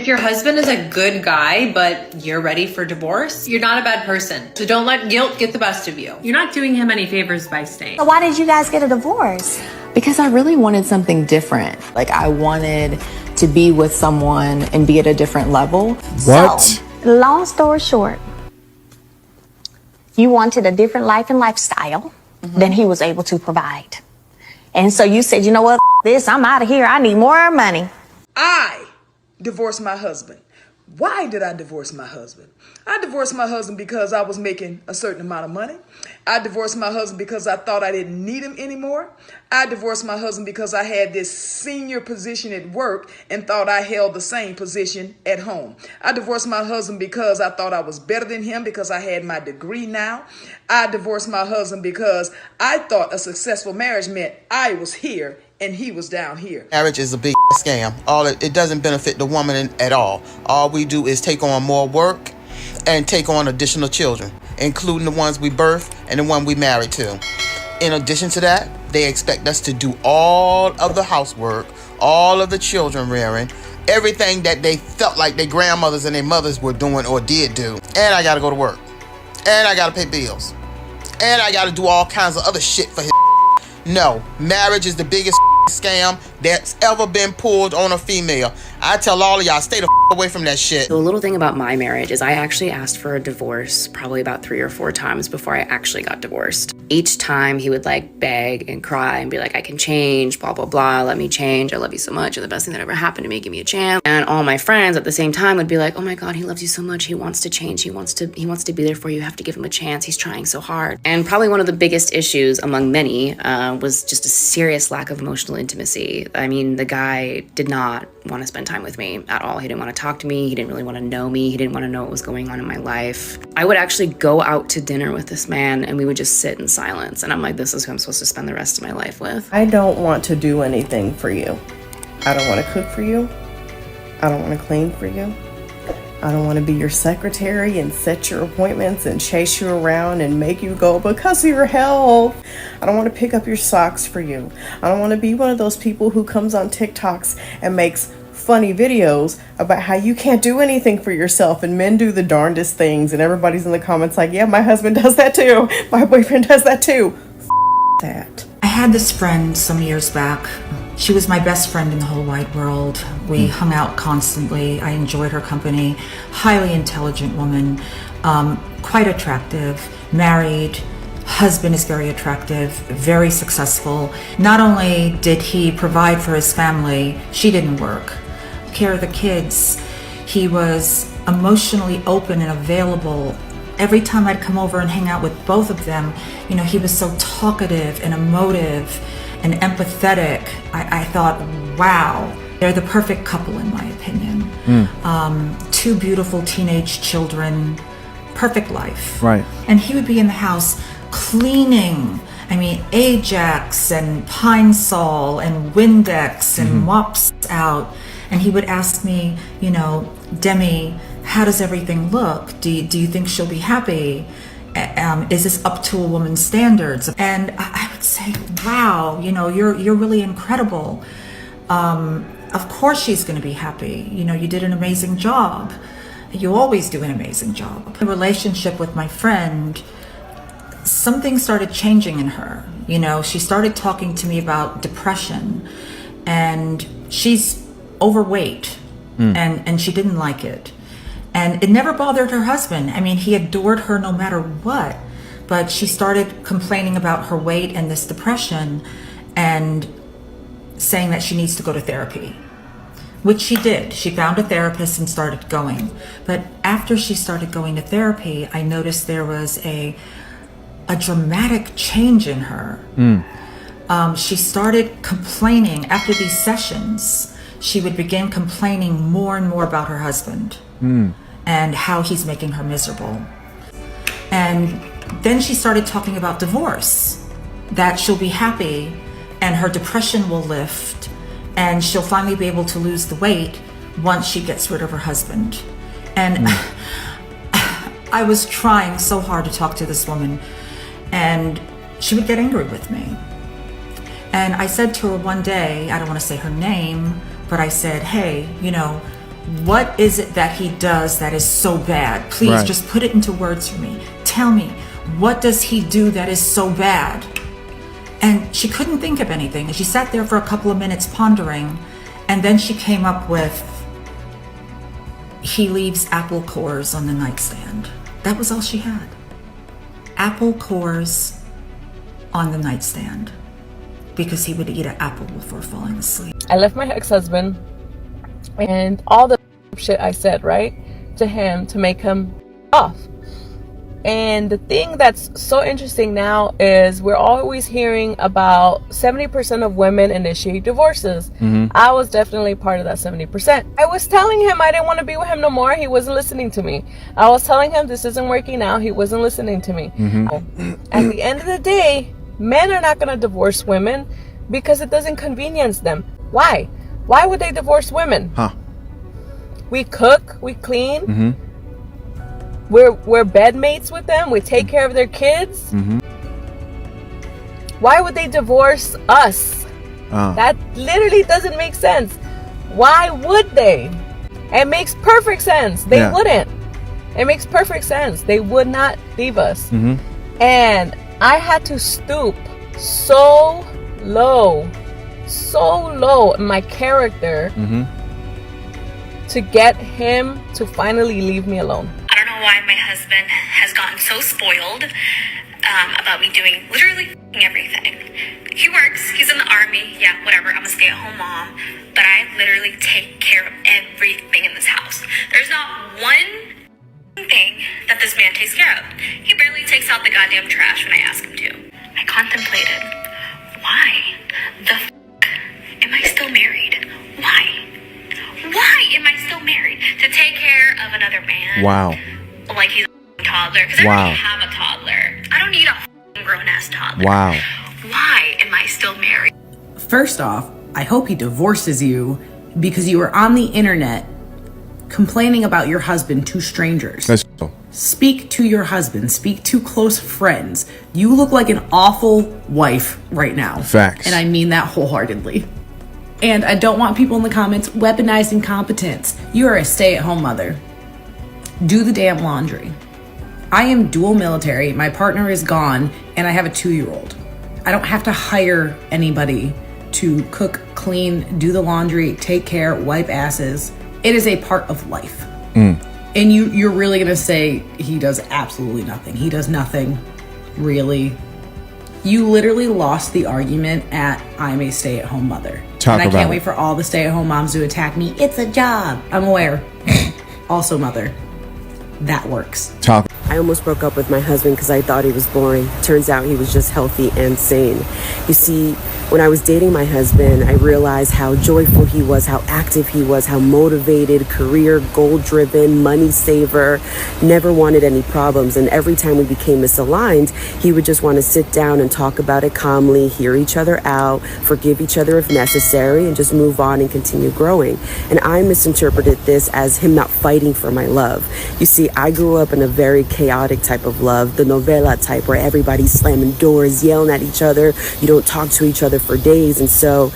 your husband is a good guy, but you're ready for divorce, you're not a bad person. So don't let guilt get the best of you. You're not doing him any favors by staying. So why did you guys get a divorce? Because I really wanted something different. Like, I wanted to be with someone and be at a different level. What? So, long story short, you wanted a different life and lifestyle than he was able to provide. And so you said, you know what, this, I'm out of here. I need more money. I divorced my husband. Why did I divorce my husband? I divorced my husband because I was making a certain amount of money. I divorced my husband because I thought I didn't need him anymore. I divorced my husband because I had this senior position at work and thought I held the same position at home. I divorced my husband because I thought I was better than him because I had my degree now. I divorced my husband because I thought a successful marriage meant I was here and he was down here. Marriage is a big scam. It doesn't benefit the woman at all. All we do is take on more work and take on additional children, including the ones we birth and the one we married to. In addition to that, they expect us to do all of the housework, all of the children rearing, everything that they felt like their grandmothers and their mothers were doing or did do. And I gotta go to work. And I gotta pay bills. And I gotta do all kinds of other shit for his. No, marriage is the biggest scam that's ever been pulled on a female. I tell all of y'all, stay the away from that shit. The little thing about my marriage is I actually asked for a divorce probably about 3 or 4 times before I actually got divorced. Each time he would like beg and cry and be like, I can change, blah, blah, blah, let me change. I love you so much. You're the best thing that ever happened to me. Give me a chance. And all my friends at the same time would be like, oh my God, he loves you so much. He wants to change. He wants to be there for you. You have to give him a chance. He's trying so hard. And probably one of the biggest issues among many was just a serious lack of emotional intimacy. I mean, the guy did not want to spend time with me at all. He didn't want to talk to me. He didn't really want to know me. He didn't want to know what was going on in my life. I would actually go out to dinner with this man and we would just sit in silence. And I'm like, this is who I'm supposed to spend the rest of my life with. I don't want to do anything for you. I don't want to cook for you. I don't want to clean for you. I don't want to be your secretary and set your appointments and chase you around and make you go because of your health. I don't want to pick up your socks for you. I don't want to be one of those people who comes on TikToks and makes funny videos about how you can't do anything for yourself and men do the darndest things and everybody's in the comments like, yeah, my husband does that too. My boyfriend does that too. That. I had this friend some years back. She was my best friend in the whole wide world. We hung out constantly. I enjoyed her company. Highly intelligent woman, quite attractive, married. Husband is very attractive, very successful. Not only did he provide for his family, she didn't work. Care of the kids. He was emotionally open and available. Every time I'd come over and hang out with both of them, you know, he was so talkative and emotive and empathetic. I thought, wow, they're the perfect couple in my opinion. 2 beautiful teenage children, perfect life. Right. And he would be in the house cleaning, I mean, Ajax and Pine Sol and Windex and mops out. And he would ask me, you know, Demi, how does everything look? Do you think she'll be happy? Is this up to a woman's standards? And I would say, wow, you know, you're really incredible. Of course she's going to be happy. You know, you did an amazing job. You always do an amazing job. The relationship with my friend, something started changing in her. You know, she started talking to me about depression, and she's overweight, and she didn't like it. And it never bothered her husband. I mean, he adored her no matter what. But she started complaining about her weight and this depression and saying that she needs to go to therapy, which she did. She found a therapist and started going. But after she started going to therapy, I noticed there was a dramatic change in her. She started complaining after these sessions. She would begin complaining more and more about her husband and how he's making her miserable. And then she started talking about divorce, that she'll be happy and her depression will lift and she'll finally be able to lose the weight once she gets rid of her husband. And I was trying so hard to talk to this woman, and she would get angry with me. And I said to her one day, I don't want to say her name, but I said, hey, you know, what is it that he does that is so bad? Please Right. just put it into words for me. Tell me, what does he do that is so bad? And she couldn't think of anything. And she sat there for a couple of minutes pondering. And then she came up with, he leaves apple cores on the nightstand. That was all she had. Apple cores on the nightstand. Because he would eat an apple before falling asleep. I left my ex-husband and all the shit I said, right, to him to make him off. And the thing that's so interesting now is we're always hearing about 70% of women initiate divorces. I was definitely part of that 70%. I was telling him I didn't want to be with him no more. He wasn't listening to me. I was telling him this isn't working out. He wasn't listening to me. At the end of the day, men are not going to divorce women because it doesn't convenience them. Why? Why would they divorce women? We cook, we clean, we're bedmates with them, we take care of their kids. Why would they divorce us? That literally doesn't make sense. Why would they? It makes perfect sense. They wouldn't. It makes perfect sense. They would not leave us. And I had to stoop so low in my character to get him to finally leave me alone. I don't know why my husband has gotten so spoiled about me doing literally everything. He works, he's in the army, yeah, whatever, I'm a stay-at-home mom, but I literally take care of everything in this house. There's not one thing that this man takes care of. He barely takes out the goddamn trash when I ask him to. I contemplated, why the f*** am I still married? Why? Why am I still married? To take care of another man? Wow. Like he's a toddler? Because I already have a toddler. I don't need a grown-ass toddler. Wow. Why am I still married? First off, I hope he divorces you because you were on the internet complaining about your husband to strangers. That's cool. Speak to your husband. Speak to close friends. You look like an awful wife right now. Facts. And I mean that wholeheartedly. And I don't want people in the comments weaponizing competence. You are a stay-at-home mother. Do the damn laundry. I am dual military. My partner is gone, and I have a 2-year-old. I don't have to hire anybody to cook, clean, do the laundry, take care, wipe asses. It is a part of life. And you're really gonna say he does absolutely nothing. He does nothing, really. You literally lost the argument at I'm a stay-at-home mother. And I can't wait for all the stay-at-home moms to attack me. It's a job. I'm aware. Also mother. That works. I almost broke up with my husband because I thought he was boring. Turns out he was just healthy and sane. You see, when I was dating my husband, I realized how joyful he was, how active he was, how motivated, career, goal-driven, money saver, never wanted any problems. And every time we became misaligned, he would just want to sit down and talk about it calmly, hear each other out, forgive each other if necessary, and just move on and continue growing. And I misinterpreted this as him not fighting for my love. You see, I grew up in a very chaotic type of love, the novela type, where everybody's slamming doors, yelling at each other, you don't talk to each other for days. And so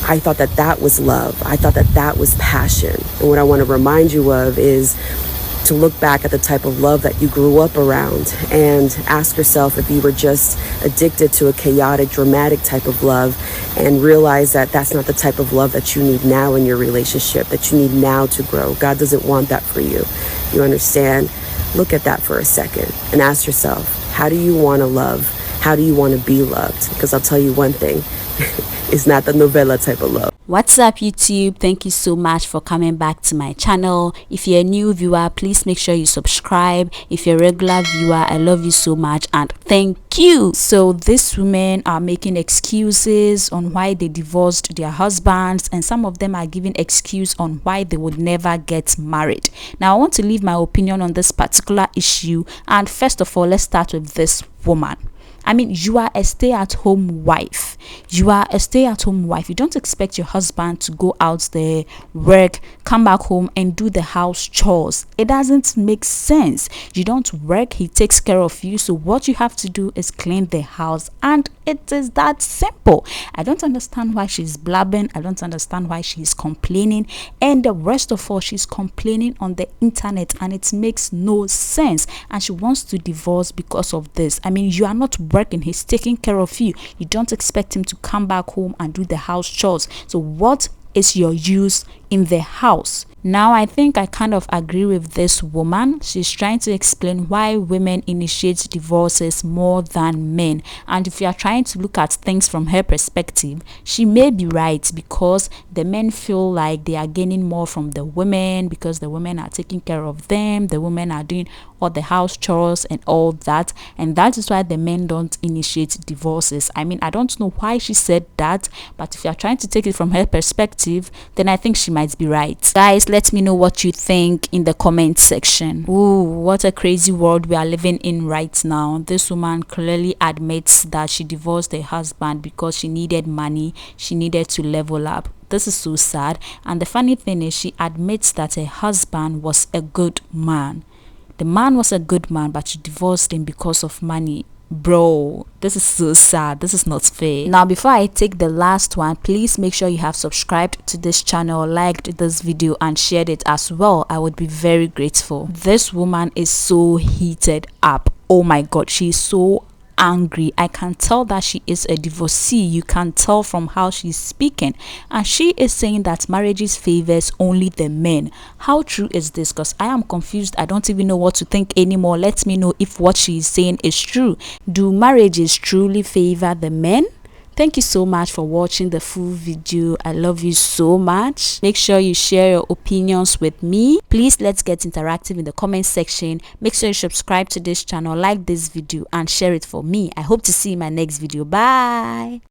I thought that that was love. I thought that that was passion. And what I want to remind you of is to look back at the type of love that you grew up around and ask yourself if you were just addicted to a chaotic, dramatic type of love, and realize that that's not the type of love that you need now in your relationship, that you need now to grow. God doesn't want that for you. You understand? Look at that for a second and ask yourself, how do you want to love? How do you want to be loved? Because I'll tell you one thing, it's not the novella type of love. What's up, YouTube? Thank you so much for coming back to my channel. If you're a new viewer, please make sure you subscribe. If you're a regular viewer, I love you so much and thank you. So these women are making excuses on why they divorced their husbands, and some of them are giving excuse on why they would never get married. Now I want to leave my opinion on this particular issue, and first of all, let's start with this woman. I mean, you are a stay-at-home wife. You are a stay-at-home wife. You don't expect your husband to go out there, work, come back home and do the house chores. It doesn't make sense. You don't work, he takes care of you. So what you have to do is clean the house, and it is that simple. I don't understand why she's blabbing. I don't understand why she's complaining. And the rest of all, she's complaining on the internet, and it makes no sense. And she wants to divorce because of this. I mean, you are not working, he's taking care of you. You don't expect him to come back home and do the house chores. So what is your use in the house? Now, I think I kind of agree with this woman. She's trying to explain why women initiate divorces more than men. And if you are trying to look at things from her perspective, she may be right, because the men feel like they are gaining more from the women because the women are taking care of them, the women are doing all the house chores and all that, and that is why the men don't initiate divorces. I mean, I don't know why she said that, but if you are trying to take it from her perspective, then I think she might be right. Guys, let me know what you think in the comment section. Ooh, what a crazy world we are living in right now. This woman clearly admits that she divorced her husband because she needed money, she needed to level up. This is so sad. And the funny thing is, she admits that her husband was a good man. The man was a good man, but she divorced him because of money. Bro, this is so sad. This is not fair. Now, before I take the last one, please make sure you have subscribed to this channel, liked this video and shared it as well. I would be very grateful. This woman is so heated up. Oh my god, she's so angry. I can tell that she is a divorcee. You can tell from how she's speaking, and she is saying that marriages favors only the men. How true is this? Because I am confused. I don't even know what to think anymore. Let me know if what she is saying is true. Do marriages truly favor the men? Thank you so much for watching the full video. I love you so much. Make sure you share your opinions with me. Please, let's get interactive in the comment section. Make sure you subscribe to this channel, like this video and share it for me. I hope to see you in my next video. Bye.